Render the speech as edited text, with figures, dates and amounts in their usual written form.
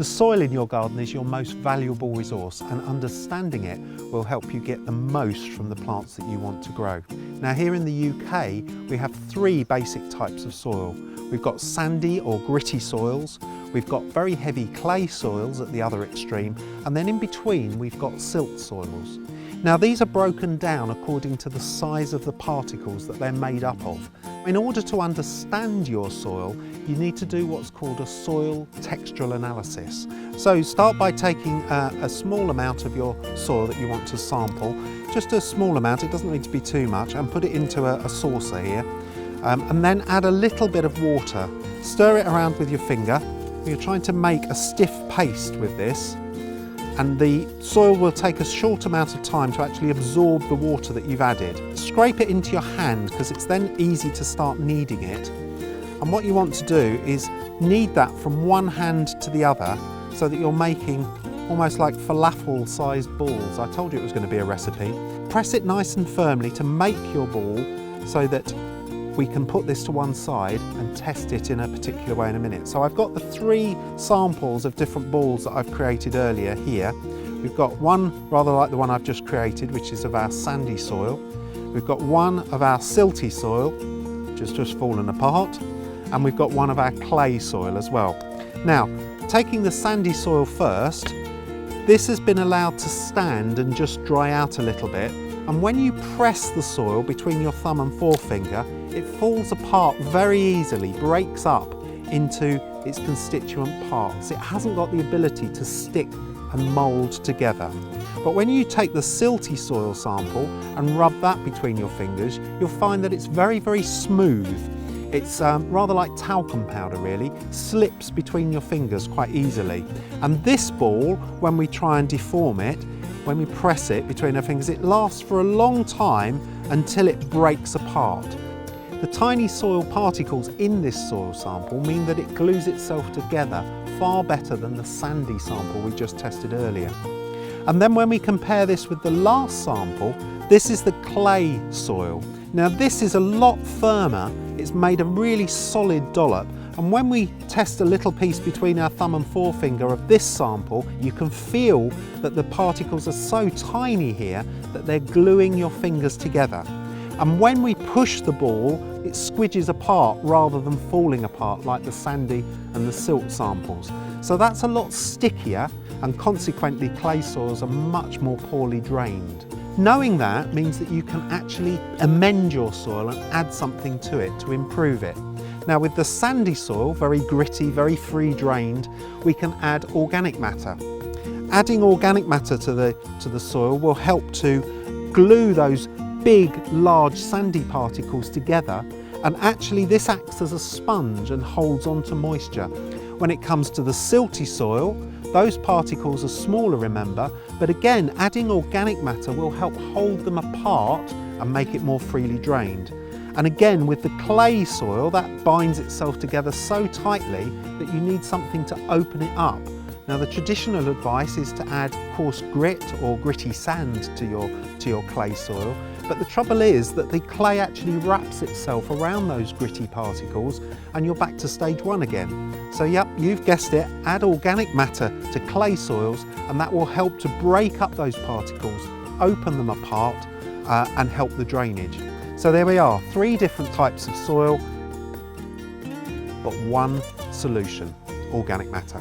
The soil in your garden is your most valuable resource, and understanding it will help you get the most from the plants that you want to grow. Now here in the UK, we have three basic types of soil. We've got sandy or gritty soils, we've got very heavy clay soils at the other extreme, and then in between we've got silt soils. Now these are broken down according to the size of the particles that they're made up of. In order to understand your soil, you need to do what's called a soil textural analysis. So start by taking a small amount of your soil that you want to sample, just a small amount, it doesn't need to be too much, and put it into a saucer here. And then add a little bit of water. Stir it around with your finger. You're trying to make a stiff paste with this, and the soil will take a short amount of time to actually absorb the water that you've added. Scrape it into your hand because it's then easy to start kneading it. And what you want to do is knead that from one hand to the other so that you're making almost like falafel sized balls. I told you it was going to be a recipe. Press it nice and firmly to make your ball so that we can put this to one side and test it in a particular way in a minute. So I've got the three samples of different balls that I've created earlier here. We've got one rather like the one I've just created, which is of our sandy soil. We've got one of our silty soil, which has just fallen apart. And we've got one of our clay soil as well. Now, taking the sandy soil first, this has been allowed to stand and just dry out a little bit. And when you press the soil between your thumb and forefinger, it falls apart very easily, breaks up into its constituent parts. It hasn't got the ability to stick and mould together. But when you take the silty soil sample and rub that between your fingers, you'll find that it's very, very smooth. It's rather like talcum powder really, slips between your fingers quite easily. And this ball, when we try and deform it, when we press it between our fingers, it lasts for a long time until it breaks apart. The tiny soil particles in this soil sample mean that it glues itself together far better than the sandy sample we just tested earlier. And then when we compare this with the last sample, this is the clay soil. Now this is a lot firmer, it's made a really solid dollop, and when we test a little piece between our thumb and forefinger of this sample, you can feel that the particles are so tiny here that they're gluing your fingers together. And when we push the ball, it squidges apart rather than falling apart like the sandy and the silt samples. So that's a lot stickier, and consequently clay soils are much more poorly drained. Knowing that means that you can actually amend your soil and add something to it to improve it. Now with the sandy soil, very gritty, very free drained, we can add organic matter. Adding organic matter to the soil will help to glue those big, large sandy particles together, and actually this acts as a sponge and holds on to moisture. When it comes to the silty soil, those particles are smaller, remember, but again, adding organic matter will help hold them apart and make it more freely drained. And again, with the clay soil, that binds itself together so tightly that you need something to open it up. Now the traditional advice is to add coarse grit or gritty sand to your clay soil, but the trouble is that the clay actually wraps itself around those gritty particles and you're back to stage one again. So yep, you've guessed it, add organic matter to clay soils and that will help to break up those particles, open them apart and help the drainage. So there we are, three different types of soil, but one solution, organic matter.